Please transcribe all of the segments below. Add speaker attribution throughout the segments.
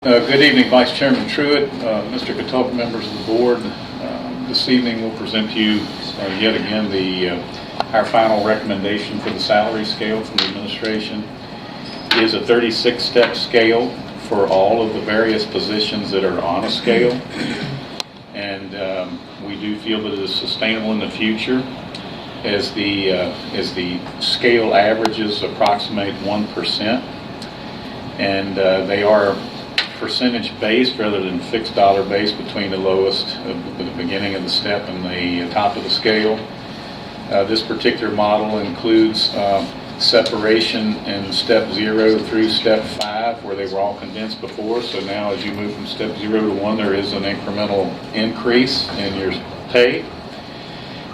Speaker 1: Good evening, Vice Chairman Truitt, Mr. Catawba, members of the board. This evening we'll present to you yet again our final recommendation for the salary scale from the administration. It is a 36-step scale for all of the various positions that are on a scale, and we do feel that it is sustainable in the future as the scale averages approximate 1%, and they are percentage based rather than fixed dollar based between the lowest at the beginning of the step and the top of the scale. This particular model includes separation in step 0 through step 5, where they were all condensed before. So now as you move from step 0 to 1, there is an incremental increase in your pay.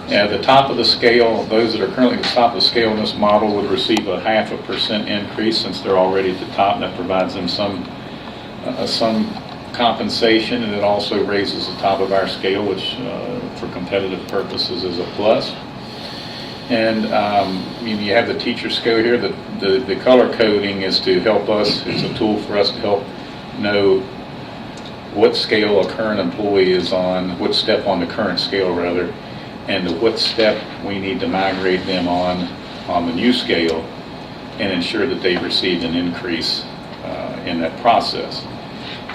Speaker 1: At the top of the scale, those that are currently at the top of the scale in this model would receive a 0.5% increase since they're already at the top, and that provides them some compensation, and it also raises the top of our scale, which for competitive purposes is a plus. And you have the teacher scale here. The color coding is to help us, it's a tool for us to help know what scale a current employee is on, what step on the current scale rather, and to what step we need to migrate them on the new scale and ensure that they receive an increase in that process.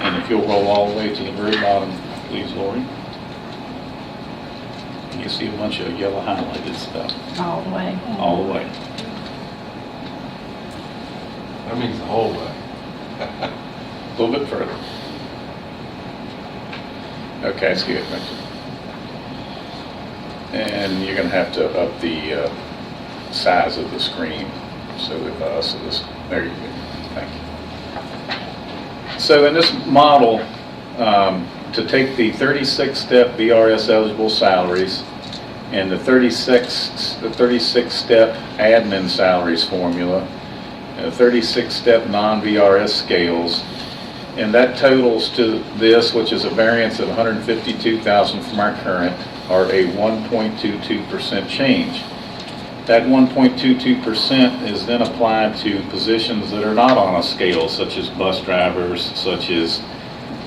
Speaker 1: And if you'll roll all the way to the very bottom, please, Lori. You see a bunch of yellow highlighted stuff.
Speaker 2: All the way.
Speaker 1: All the way.
Speaker 3: That means the whole way.
Speaker 1: A little bit further. Okay, that's good. And you're going to have to up the size of the screen so there you go. Thank you. So in this model, to take the 36-step VRS eligible salaries and the 36-step admin salaries formula, and the 36-step non-VRS scales, and that totals to this, which is a variance of $152,000 from our current, or a 1.22% change. That 1.22% is then applied to positions that are not on a scale, such as bus drivers, such as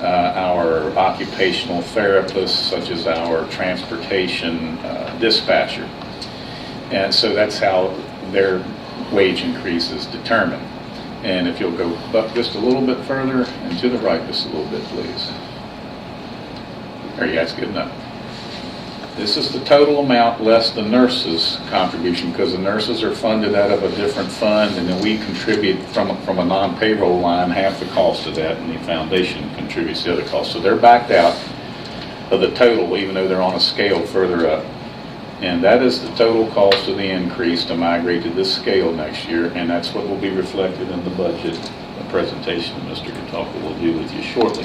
Speaker 1: our occupational therapists, such as our transportation dispatcher. And so that's how their wage increase is determined. And if you'll go up just a little bit further and to the right just a little bit, please. There you go, that's good enough. This is the total amount less the nurses' contribution, because the nurses are funded out of a different fund, and then we contribute from a non-payroll line half the cost of that, and the foundation contributes the other cost. So they're backed out of the total, even though they're on a scale further up. And that is the total cost of the increase to migrate to this scale next year, and that's what will be reflected in the budget presentation that Mr. Catawba will do with you shortly.